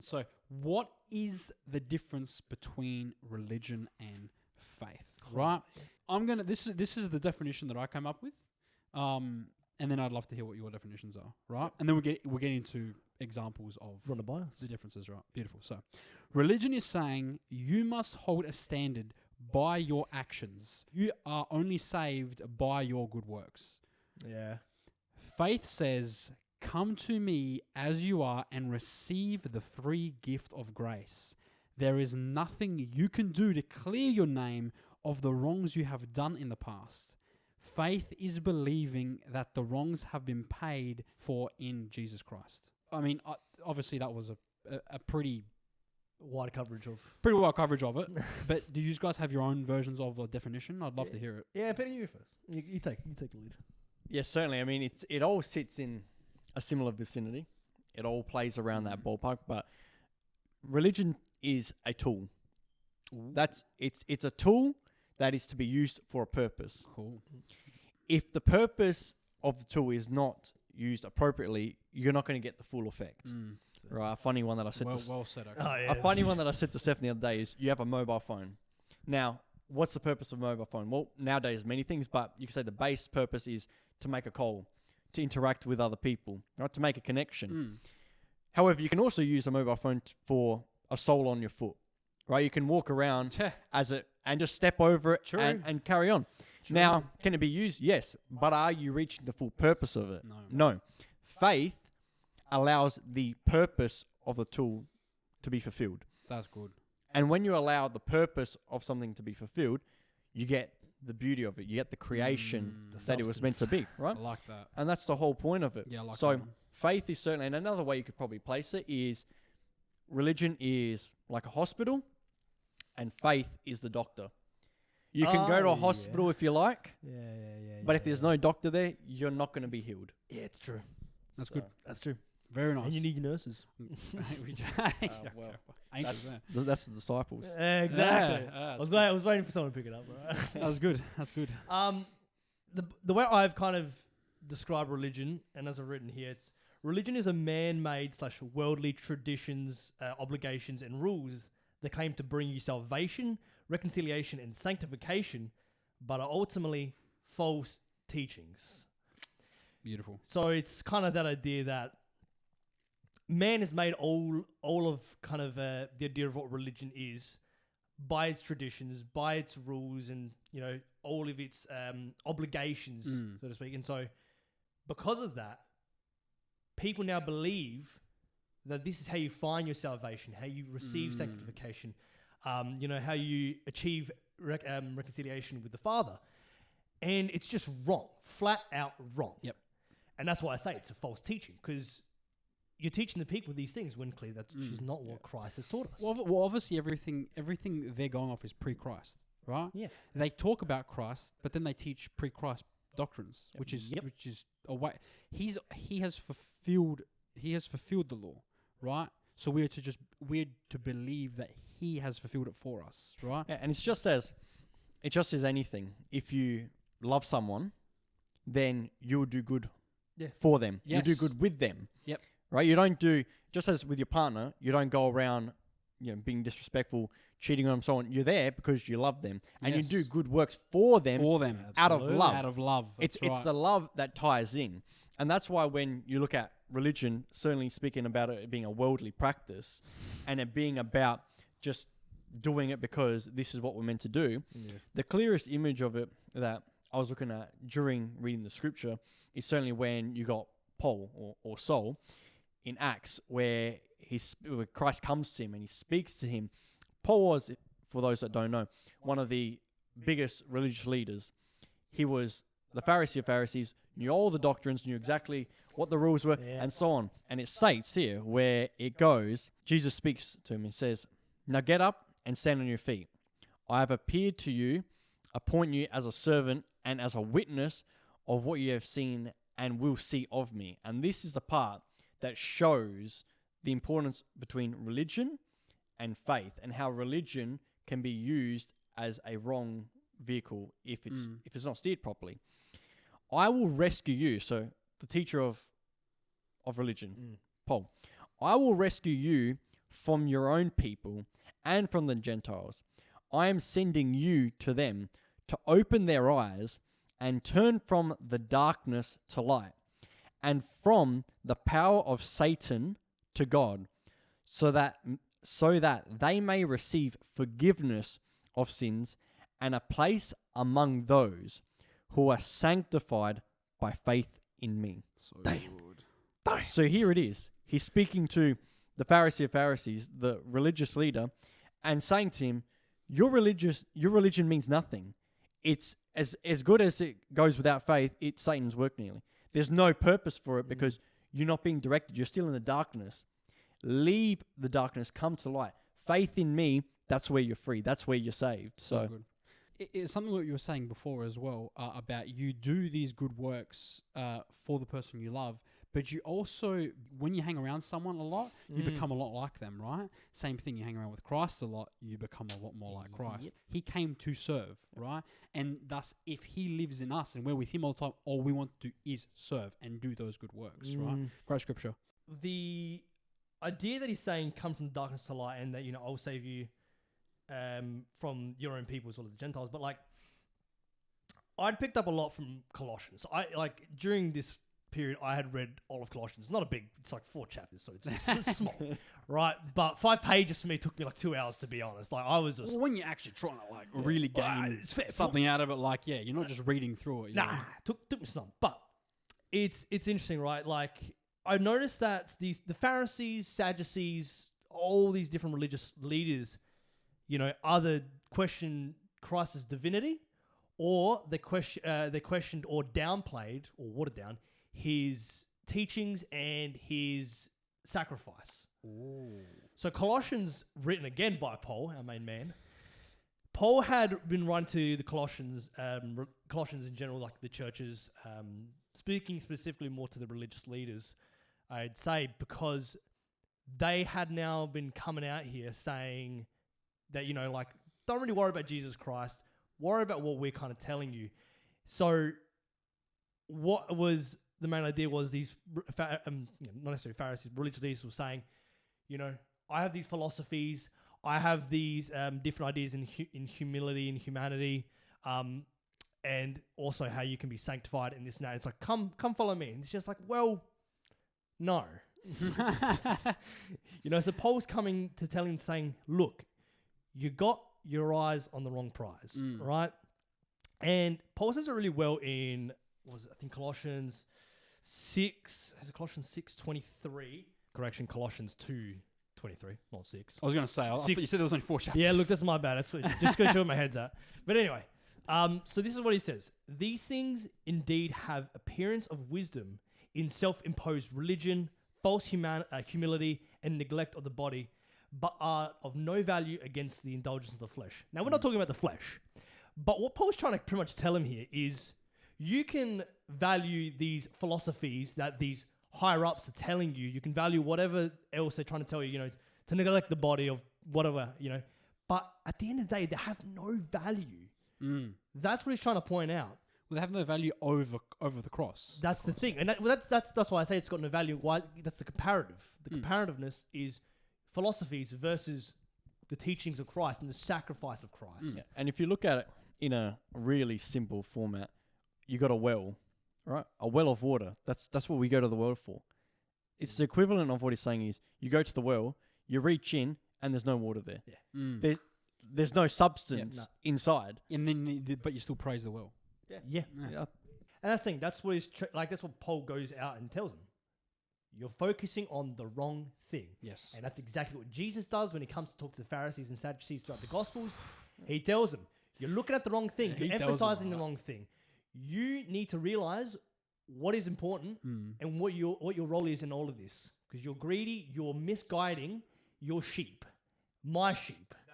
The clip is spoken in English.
So, what is the difference between religion and faith? Right? This is the definition that I came up with. And then I'd love to hear what your definitions are, right? And then we'll get into examples of Run the bias. the differences, right? Beautiful. So, religion is saying you must hold a standard by your actions. You are only saved by your good works. Yeah. Faith says, come to me as you are and receive the free gift of grace. There is nothing you can do to clear your name of the wrongs you have done in the past. Faith is believing that the wrongs have been paid for in Jesus Christ. I mean, obviously that was a pretty Wide coverage of. well coverage of it. But do you guys have your own versions of the definition? I'd love to hear it. Yeah, Peter, you first. You take the lead. Yeah, certainly. I mean, it all sits in a similar vicinity. It all plays around that ballpark. But religion is a tool. It's a tool that is to be used for a purpose. Cool. If the purpose of the tool is not used appropriately, you're not going to get the full effect. Right? A funny one that I said Well said. Okay. Oh, yeah. A funny one that I said to Steph the other day is you have a mobile phone. Now, what's the purpose of a mobile phone? Well, nowadays many things, but you could say the base purpose is to make a call, to interact with other people, right? To make a connection. However, you can also use a mobile phone for a sole on your foot, right? You can walk around and just step over it and carry on. True. Now, can it be used? Yes. But are you reaching the full purpose of it? No. Faith allows the purpose of the tool to be fulfilled. That's good. And when you allow the purpose of something to be fulfilled, you get the beauty of it. You get the creation that it was meant to be, right? I like that. And that's the whole point of it. Yeah, I like so that one. faith is certainly, and another way you could probably place it is religion is like a hospital and faith is the doctor. You can go to a hospital if you like, but if there's no doctor there, you're not going to be healed. Yeah, it's true. That's good. That's true. Very nice. And you need your nurses. That's the disciples. Exactly. Yeah, I was waiting for someone to pick it up. Right? That was good. That's good. The way I've kind of described religion, and as I've written here, it's religion is a man-made / worldly traditions, obligations, and rules that claim to bring you salvation, reconciliation, and sanctification, but are ultimately false teachings. Beautiful. So it's kind of that idea that man has made all of kind of the idea of what religion is by its traditions, by its rules, and all of its obligations, so to speak. And so, because of that, people now believe that this is how you find your salvation, how you receive sanctification, how you achieve reconciliation with the Father. And it's just wrong, flat out wrong. Yep. And that's why I say it's a false teaching, because you're teaching the people these things when clearly that's just not what Christ has taught us. Well, obviously everything they're going off is pre-Christ, right? Yeah. They talk about Christ, but then they teach pre-Christ doctrines, which is a way he has fulfilled the law, right? So we're to believe that he has fulfilled it for us, right? Yeah, and it just as anything. If you love someone, then you'll do good for them. Yes. You do good with them. Yep. Right? You don't do, just as with your partner, you don't go around, being disrespectful, cheating on them, so on. You're there because you love them. And you do good works for them. Out of love. Out of love. It's the love that ties in. And that's why when you look at religion, certainly speaking about it being a worldly practice and it being about just doing it because this is what we're meant to do, the clearest image of it that I was looking at during reading the scripture is certainly when you got Paul or Saul in Acts, where Christ comes to him and he speaks to him. Paul was, for those that don't know, one of the biggest religious leaders. He was the Pharisee of Pharisees, knew all the doctrines, knew exactly what the rules were, and so on. And it states here where it goes, Jesus speaks to him and says, "Now get up and stand on your feet. I have appeared to you, appoint you as a servant and as a witness of what you have seen and will see of me." And this is the part that shows the importance between religion and faith, and how religion can be used as a wrong vehicle if it's not steered properly. I will rescue you. So the teacher of religion, Paul, I will rescue you from your own people and from the Gentiles. I am sending you to them to open their eyes and turn from the darkness to light and from the power of Satan to God, so that they may receive forgiveness of sins and a place among those who are sanctified by faith in me. So Damn. good. So here it is. He's speaking to the Pharisee of Pharisees, the religious leader, and saying to him, your religion means nothing. It's as good as it goes without faith, it's Satan's work nearly. There's no purpose for it because you're not being directed. You're still in the darkness. Leave the darkness, come to light. Faith in me, that's where you're free. That's where you're saved. So good. It's something that you were saying before as well about you do these good works for the person you love, but you also, when you hang around someone a lot, you become a lot like them, right? Same thing, you hang around with Christ a lot, you become a lot more like Christ. Yep. He came to serve, right? And thus, if he lives in us and we're with him all the time, all we want to do is serve and do those good works, right? Great scripture. The idea that he's saying come from darkness to light and that, you know, I'll save you from your own people as well as the Gentiles. But like, I'd picked up a lot from Colossians. During this period, I had read all of Colossians. Not a big, it's like 4 chapters, so it's small, right? But 5 pages for me took me like 2 hours, to be honest. Like, I was just... Well, when you're actually trying to like really gain it's fair. something out of it, like, yeah, you're not just reading through it. Nah, took me some time. But it's interesting, right? Like, I noticed that the Pharisees, Sadducees, all these different religious leaders, you know, either question Christ's divinity, or they questioned or downplayed or watered down his teachings and his sacrifice. Ooh. So Colossians, written again by Paul, our main man, Paul had been writing to the Colossians, Colossians in general, like the churches, speaking specifically more to the religious leaders, I'd say, because they had now been coming out here saying that, you know, like, don't really worry about Jesus Christ, worry about what we're kind of telling you. So what was the main idea was these, not necessarily Pharisees, religious leaders were saying, you know, I have these philosophies, I have these different ideas in humility and humanity, and also how you can be sanctified in this and that. It's like, come follow me. And it's just like, well, no. You know, so Paul's coming to tell him, saying, look, you got your eyes on the wrong prize, right? And Paul says it really well in, I think Colossians 6, is it Colossians 6:23? Correction, Colossians 2:23, not 6. I was going to say, I thought you said there was only 4 chapters. Yeah, look, that's my bad. That's just go show where my head's at. But anyway, so this is what he says. These things indeed have appearance of wisdom in self-imposed religion, false humility, and neglect of the body, but are of no value against the indulgence of the flesh. Now, we're not talking about the flesh, but what Paul's trying to pretty much tell him here is you can value these philosophies that these higher-ups are telling you. You can value whatever else they're trying to tell you, you know, to neglect the body of whatever, you know. But at the end of the day, they have no value. That's what he's trying to point out. Well, they have no value over the cross. That's the thing. And that's why I say it's got no value. Why? That's the comparative. The comparativeness is philosophies versus the teachings of Christ and the sacrifice of Christ. Yeah. And if you look at it in a really simple format, you got a well, right? A well of water. That's what we go to the well for. It's the equivalent of what he's saying is you go to the well, you reach in, and there's no water there. Yeah. There's no substance inside. And then, but you still praise the well. Yeah. And that's the thing. That's what that's what Paul goes out and tells them. You're focusing on the wrong thing. Yes. And that's exactly what Jesus does when he comes to talk to the Pharisees and Sadducees throughout the Gospels. He tells them, you're looking at the wrong thing. You're emphasizing the wrong thing. You need to realize what is important and what your role is in all of this. Because you're greedy, you're misguiding your sheep, my sheep.